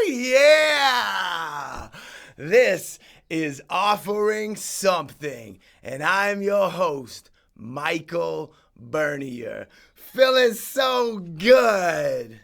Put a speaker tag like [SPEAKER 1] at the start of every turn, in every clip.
[SPEAKER 1] Yeah! This is Offering Something, and I'm your host, Michael Bernier. Feeling so good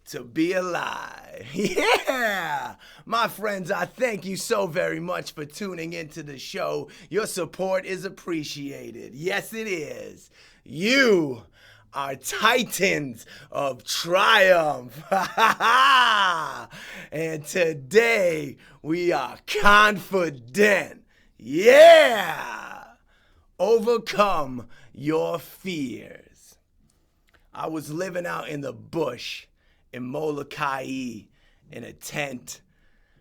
[SPEAKER 1] to be alive. Yeah! My friends, I thank you so very much for tuning into the show. Your support is appreciated. Yes, it is. You are titans of triumph. And today we are confident. Yeah! Overcome your fears. I was living out in the bush in Molokai in a tent.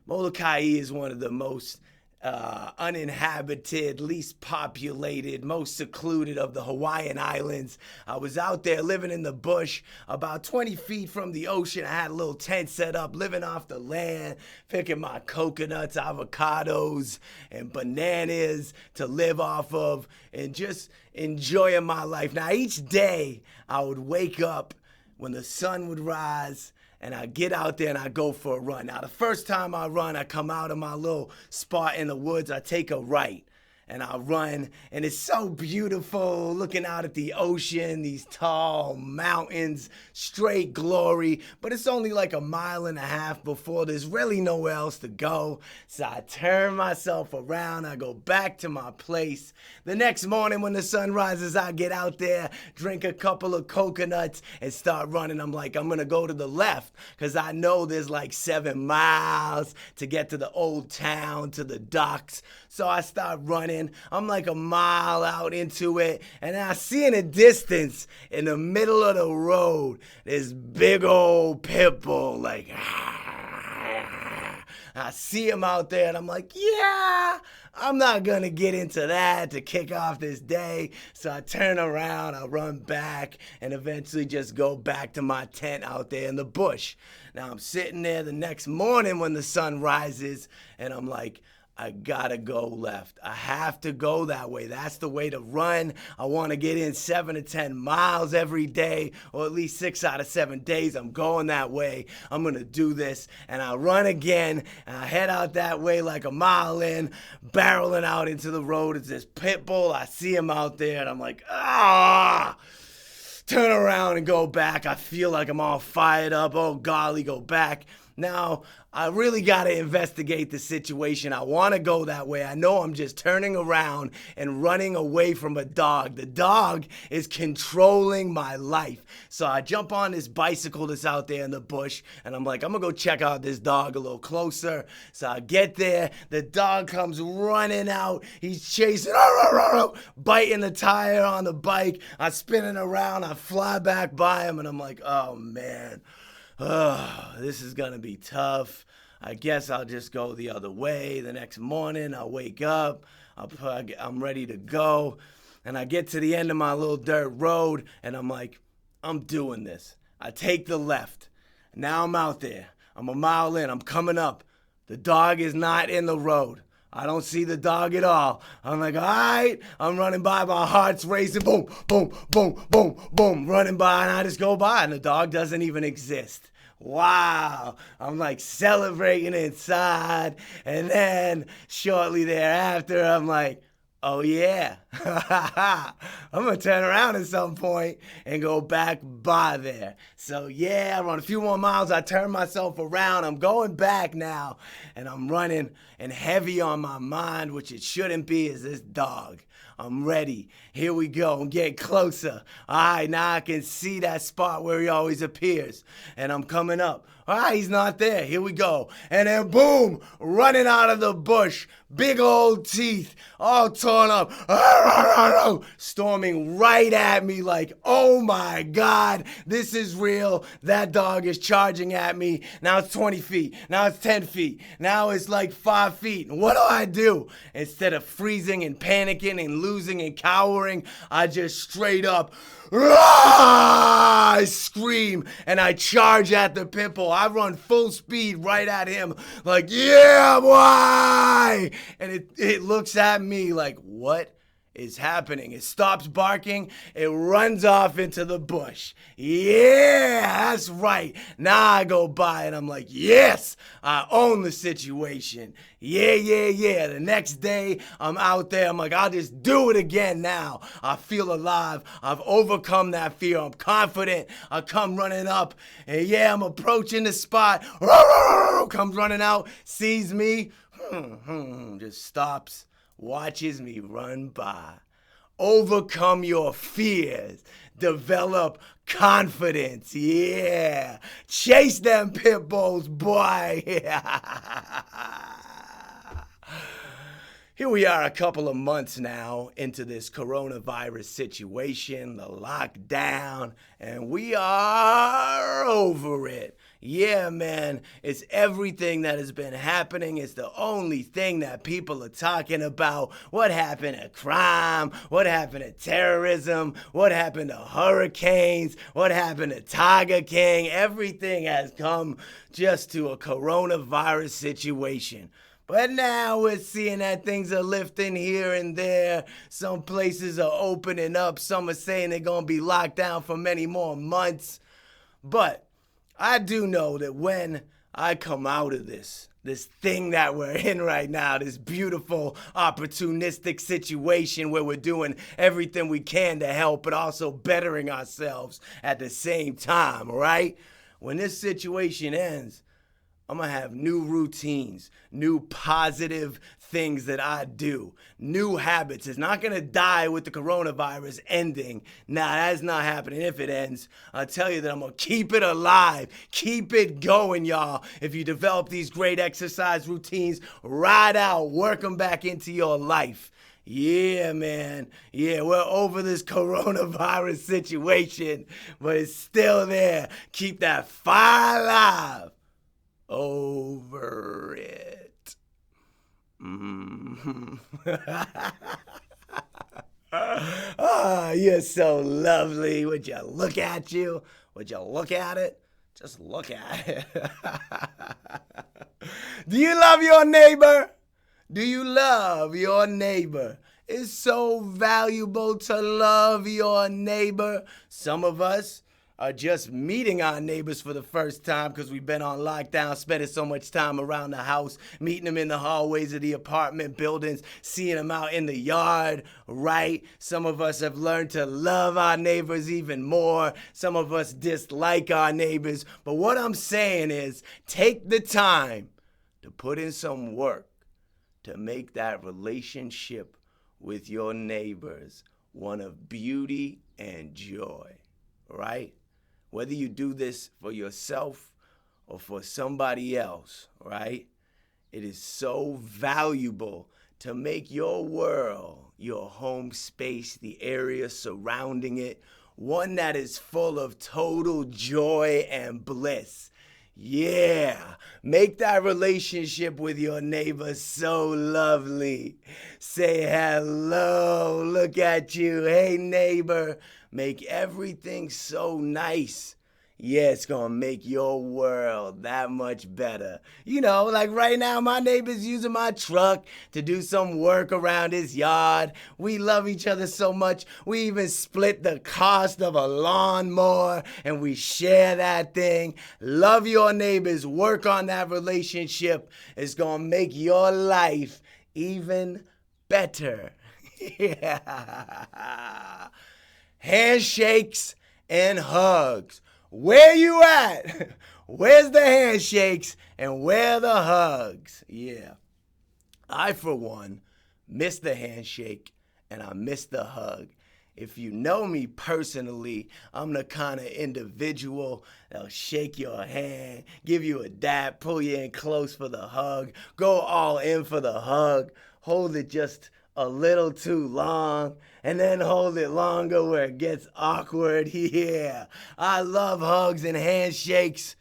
[SPEAKER 1] Molokai is one of the most uninhabited, least populated, most secluded of the Hawaiian Islands. I was out there living in the bush about 20 feet from the ocean. I had a little tent set up, living off the land, picking my coconuts, avocados, and bananas to live off of, and just enjoying my life. Now, each day I would wake up when the sun would rise, and I get out there and I go for a run. Now, the first time I run, I come out of my little spot in the woods, I take a right, and I run, and it's so beautiful looking out at the ocean, these tall mountains, straight glory, but it's only like a mile and a half before there's really nowhere else to go. So I turn myself around, I go back to my place. The next morning when the sun rises, I get out there, drink a couple of coconuts, and start running. I'm like, I'm gonna go to the left, because I know there's like 7 miles to get to the old town, to the docks. So I start running. I'm like a mile out into it, and I see in the distance, in the middle of the road, this big old pitbull, like, I see him out there, and I'm like, yeah, I'm not gonna get into that to kick off this day. So I turn around, I run back, and eventually just go back to my tent out there in the bush. Now I'm sitting there the next morning when the sun rises, and I'm like, I gotta go left. I have to go that way. That's the way to run. I want to get in 7 to 10 miles every day, or at least 6 out of 7 days. I'm going that way. I'm gonna do this. And I run again, and I head out that way like a mile in, barreling out into the road. It's this pit bull. I see him out there, and I'm like, turn around and go back. I feel like I'm all fired up. Oh, golly, go back. Now, I really got to investigate the situation. I want to go that way. I know I'm just turning around and running away from a dog. The dog is controlling my life. So I jump on this bicycle that's out there in the bush, and I'm like, I'm going to go check out this dog a little closer. So I get there. The dog comes running out. He's chasing, biting the tire on the bike. I'm spinning around. I fly back by him, and I'm like, oh, man. Oh, this is going to be tough. I guess I'll just go the other way. The next morning, I'll wake up. I'm ready to go. And I get to the end of my little dirt road, and I'm like, I'm doing this. I take the left. Now I'm out there. I'm a mile in. I'm coming up. The dog is not in the road. I don't see the dog at all. I'm like, all right. I'm running by. My heart's racing. Boom, boom, boom, boom, boom. Running by, and I just go by, and the dog doesn't even exist. Wow. I'm like celebrating inside. And then shortly thereafter, I'm like, oh yeah, I'm going to turn around at some point and go back by there. So yeah, I run a few more miles. I turn myself around. I'm going back now, and I'm running, and heavy on my mind, which it shouldn't be, is this dog. I'm ready. Here we go. I'm getting closer. All right, now I can see that spot where he always appears. And I'm coming up. All right, he's not there. Here we go. And then boom, running out of the bush. Big old teeth, all torn up. Storming right at me like, oh my God, this is real. That dog is charging at me. Now it's 20 feet. Now it's 10 feet. Now it's like 5 feet. And what do? Instead of freezing and panicking and losing and cowering, I just straight up, I scream and I charge at the pit bull. I run full speed right at him like, yeah, boy! And it looks at me like, what is happening? It stops barking. It runs off into the bush. Yeah, just right. Now I go by and I'm like, yes, I own the situation. Yeah. The next day I'm out there. I'm like, I'll just do it again now. I feel alive. I've overcome that fear. I'm confident. I come running up and yeah, I'm approaching the spot. Comes running out, sees me, just stops, watches me run by. Overcome your fears. Develop confidence. Yeah. Chase them pit bulls, boy. Here we are a couple of months now into this coronavirus situation, the lockdown, and we are over it. Yeah, man, it's everything that has been happening. It's the only thing that people are talking about. What happened to crime? What happened to terrorism? What happened to hurricanes? What happened to Tiger King? Everything has come just to a coronavirus situation. But now we're seeing that things are lifting here and there. Some places are opening up. Some are saying they're going to be locked down for many more months. But I do know that when I come out of this thing that we're in right now, this beautiful, opportunistic situation where we're doing everything we can to help, but also bettering ourselves at the same time, right? When this situation ends, I'm going to have new routines, new positive things that I do, new habits. It's not going to die with the coronavirus ending. Nah, that's not happening. If it ends, I'll tell you that I'm going to keep it alive. Keep it going, y'all. If you develop these great exercise routines, ride out, work them back into your life. Yeah, man. Yeah, we're over this coronavirus situation, but it's still there. Keep that fire alive. Over it. Oh, you're so lovely. Would you look at you? Would you look at it? Just look at it. Do you love your neighbor? Do you love your neighbor? It's so valuable to love your neighbor. Some of us are just meeting our neighbors for the first time because we've been on lockdown, spending so much time around the house, meeting them in the hallways of the apartment buildings, seeing them out in the yard, right? Some of us have learned to love our neighbors even more. Some of us dislike our neighbors. But what I'm saying is, take the time to put in some work to make that relationship with your neighbors one of beauty and joy, right? Whether you do this for yourself or for somebody else, right? It is so valuable to make your world, your home space, the area surrounding it, one that is full of total joy and bliss. Yeah, make that relationship with your neighbor so lovely. Say hello, look at you, hey neighbor. Make everything so nice. Yeah, it's gonna make your world that much better. You know, like right now, my neighbor's using my truck to do some work around his yard. We love each other so much, we even split the cost of a lawnmower and we share that thing. Love your neighbors, work on that relationship. It's gonna make your life even better. Yeah. Handshakes and hugs. Where you at? Where's the handshakes and where the hugs? Yeah. I, for one, miss the handshake and I miss the hug. If you know me personally, I'm the kind of individual that'll shake your hand, give you a dap, pull you in close for the hug, go all in for the hug, hold it just a little too long, and then hold it longer where it gets awkward. Yeah, I love hugs and handshakes.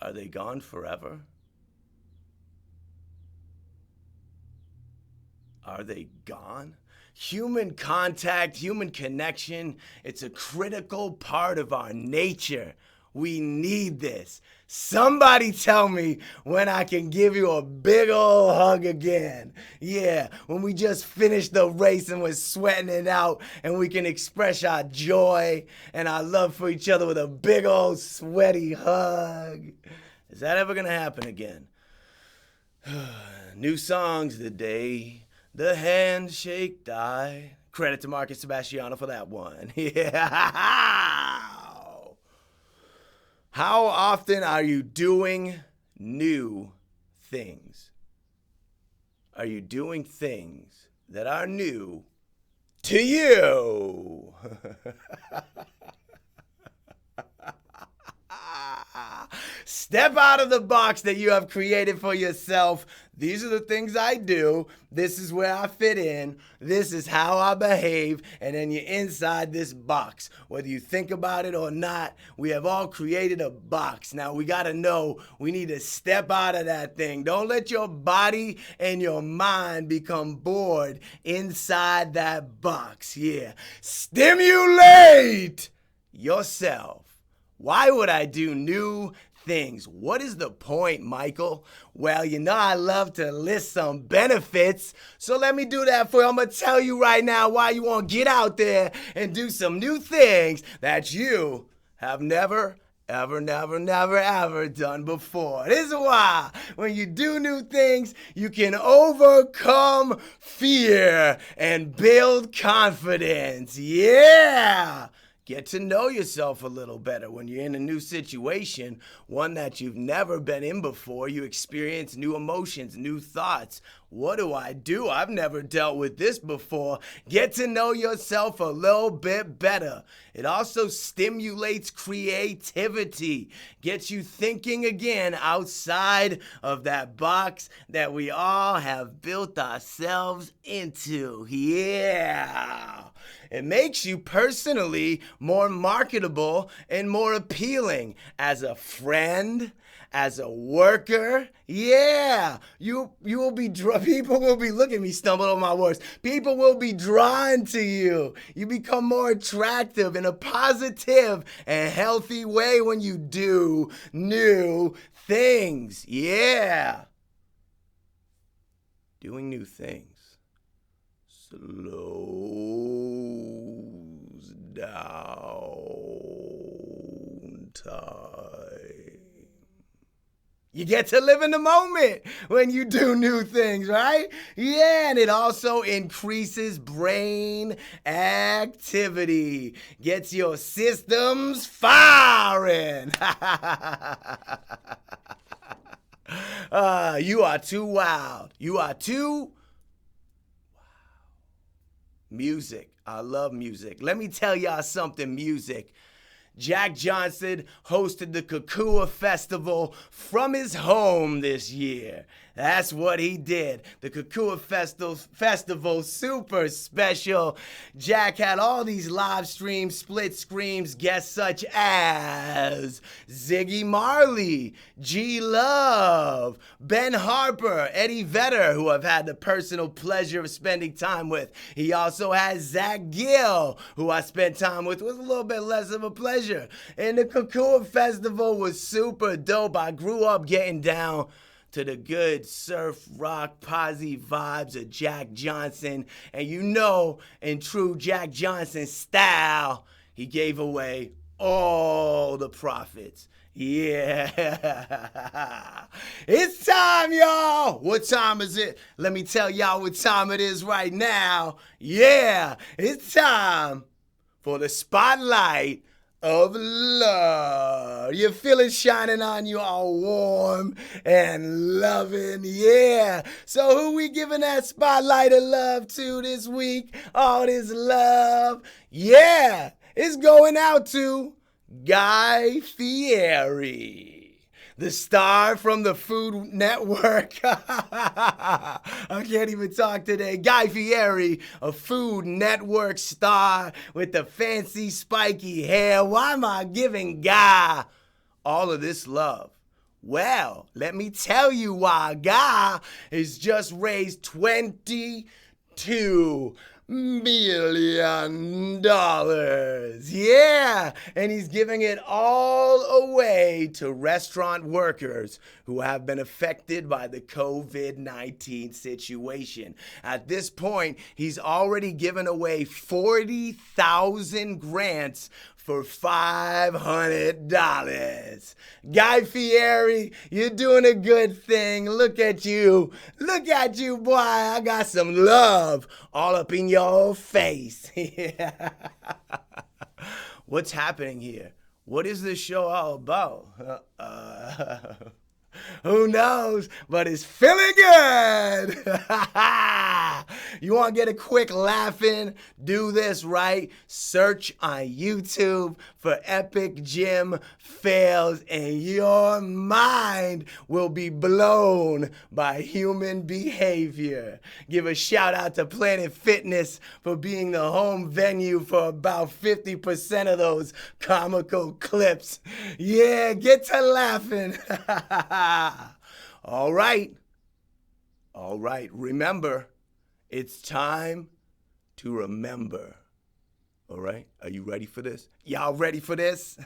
[SPEAKER 1] Are they gone forever? Are they gone? Human contact, human connection, it's a critical part of our nature. We need this. Somebody tell me when I can give you a big old hug again. Yeah, when we just finished the race and we're sweating it out and we can express our joy and our love for each other with a big old sweaty hug. Is that ever gonna happen again? New songs today. The handshake die. Credit to Marcus Sebastiano for that one. Yeah. How often are you doing new things? Are you doing things that are new to you? Step out of the box that you have created for yourself. These are the things I do. This is where I fit in. This is how I behave. And then you're inside this box. Whether you think about it or not, we have all created a box. Now we got to know we need to step out of that thing. Don't let your body and your mind become bored inside that box. Yeah. Stimulate yourself. Why would I do new things? What is the point, Michael? Well, you know I love to list some benefits, so let me do that for you. I'm going to tell you right now why you want to get out there and do some new things that you have never, ever done before. This is why when you do new things, you can overcome fear and build confidence. Yeah! Get to know yourself a little better when you're in a new situation, one that you've never been in before. You experience new emotions, new thoughts. What do? I've never dealt with this before. Get to know yourself a little bit better. It also stimulates creativity, gets you thinking again outside of that box that we all have built ourselves into. Yeah. It makes you personally more marketable and more appealing as a friend, as a worker. Yeah, you will be people will be looking at me stumbling over my words. People will be drawn to you. You become more attractive in a positive and healthy way when you do new things. Yeah. Doing new things slows down time. You get to live in the moment when you do new things, right? Yeah, and it also increases brain activity, gets your systems firing. You are too wild. You are too music. I love music. Let me tell y'all something, music. Jack Johnson hosted the Kukua Festival from his home this year. That's what he did. The Kukua Festival, super special. Jack had all these live streams, split screens, guests such as Ziggy Marley, G Love, Ben Harper, Eddie Vedder, who I've had the personal pleasure of spending time with. He also had Zach Gill, who I spent time with a little bit less of a pleasure. And the Kukua Festival was super dope. I grew up getting down to the good surf rock posse vibes of Jack Johnson. And you know, in true Jack Johnson style, he gave away all the profits. Yeah. It's time, y'all. What time is it? Let me tell y'all what time it is right now. Yeah, it's time for the spotlight of love. You feel it shining on you all warm and loving. Yeah. So who we giving that spotlight of love to this week? All this love. Yeah. It's going out to Guy Fieri, the star from the Food Network. I can't even talk today. Guy Fieri, a Food Network star with the fancy spiky hair. Why am I giving Guy all of this love? Well, let me tell you why. Guy has just raised $22 million. Yeah, and he's giving it all away to restaurant workers who have been affected by the COVID-19 situation. At this point, he's already given away 40,000 grants for $500. Guy Fieri, you're doing a good thing. Look at you. Look at you, boy. I got some love all up in your face. What's happening here? What is this show all about? Who knows? But it's feeling good. You want to get a quick laugh in? Do this, right? Search on YouTube for Epic Gym Fails, and your mind will be blown by human behavior. Give a shout out to Planet Fitness for being the home venue for about 50% of those comical clips. Yeah, get to laughing. All right. Remember, it's time to remember. All right. Are you ready for this? Y'all ready for this?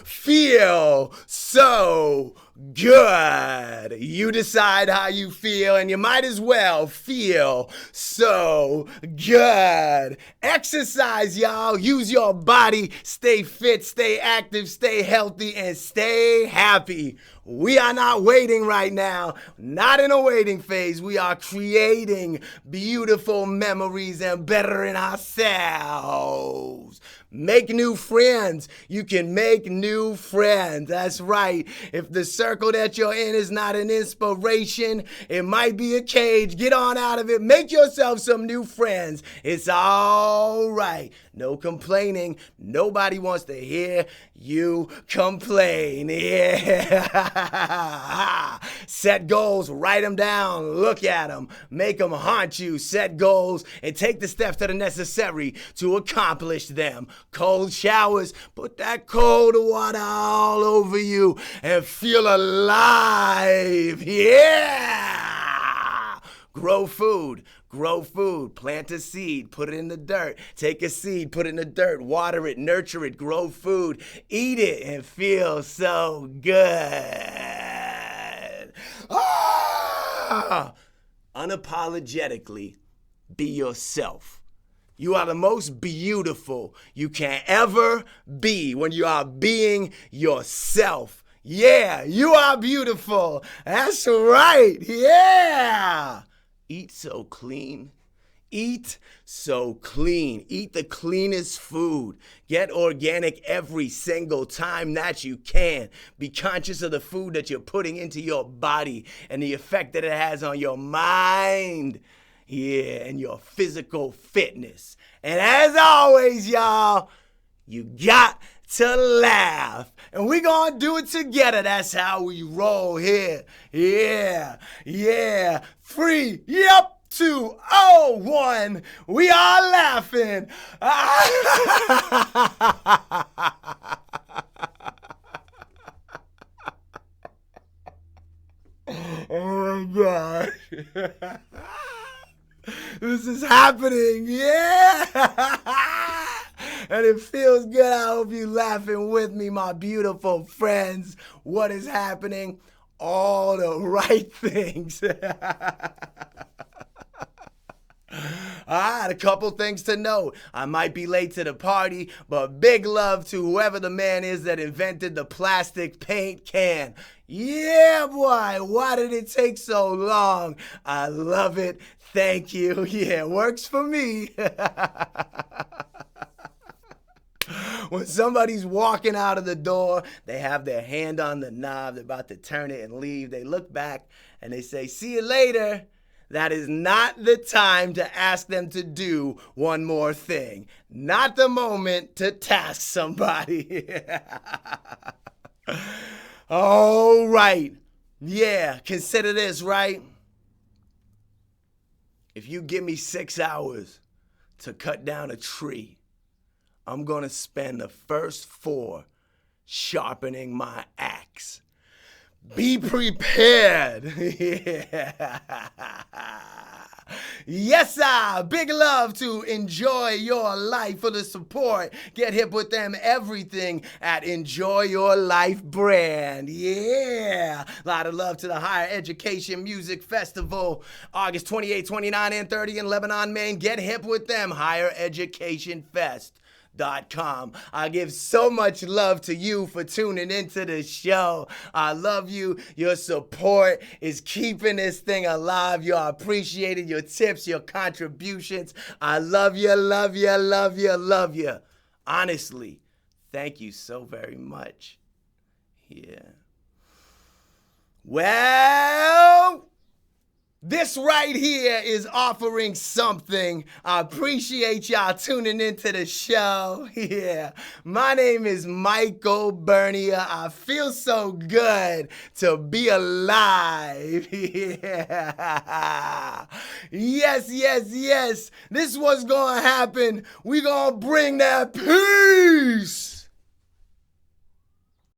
[SPEAKER 1] Feel so good. You decide how you feel, and you might as well feel so good. Exercise, y'all. Use your body. Stay fit, stay active, stay healthy, and stay happy. We are not waiting right now. Not in a waiting phase. We are creating beautiful memories and bettering ourselves. Make new friends. You can make new friends. That's right. If the circle that you're in is not an inspiration, it might be a cage. Get on out of it. Make yourself some new friends. It's all right. No complaining. Nobody wants to hear you complain. Yeah. Set goals. Write them down. Look at them. Make them haunt you. Set goals and take the steps that are necessary to accomplish them. Cold showers, put that cold water all over you and feel alive. Yeah! Grow food. Plant a seed, put it in the dirt. Take a seed, put it in the dirt, water it, nurture it, grow food, eat it, and feel so good. Unapologetically, be yourself. You are the most beautiful you can ever be when you are being yourself. Yeah, you are beautiful. That's right. Yeah. Eat so clean. Eat so clean. Eat the cleanest food. Get organic every single time that you can. Be conscious of the food that you're putting into your body and the effect that it has on your mind. Yeah, and your physical fitness. And as always, y'all, you got to laugh. And we're going to do it together. That's how we roll here. Yeah. 3, yep. 2, 1, we are laughing. Oh my gosh. This is happening, yeah! And it feels good. I hope you're laughing with me, my beautiful friends. What is happening? All the right things. I had a couple things to note. I might be late to the party, but big love to whoever the man is that invented the plastic paint can. Yeah, boy, why did it take so long? I love it. Thank you. Yeah, it works for me. When somebody's walking out of the door, they have their hand on the knob, they're about to turn it and leave. They look back and they say, "See you later." That is not the time to ask them to do one more thing. Not the moment to task somebody. All right. Yeah, consider this, right? If you give me 6 hours to cut down a tree, I'm going to spend the first 4 sharpening my axe. Be prepared. Yeah. Yes, sir. Big love to Enjoy Your Life for the support. Get hip with them everything at Enjoy Your Life brand. Yeah. A lot of love to the Higher Education Music Festival, August 28, 29, and 30 in Lebanon, Maine. Get hip with them. Higher Education Fest.com. I give so much love to you for tuning into the show. I love you. Your support is keeping this thing alive. You're appreciated. Your tips, your contributions. I love you, love you, love you, love you. Honestly, thank you so very much. Yeah. Well, this right here is offering something. I appreciate y'all tuning into the show. Yeah. My name is Michael Bernier. I feel so good to be alive. Yeah. Yes, yes, yes. This is what's gonna happen. We gonna bring that peace.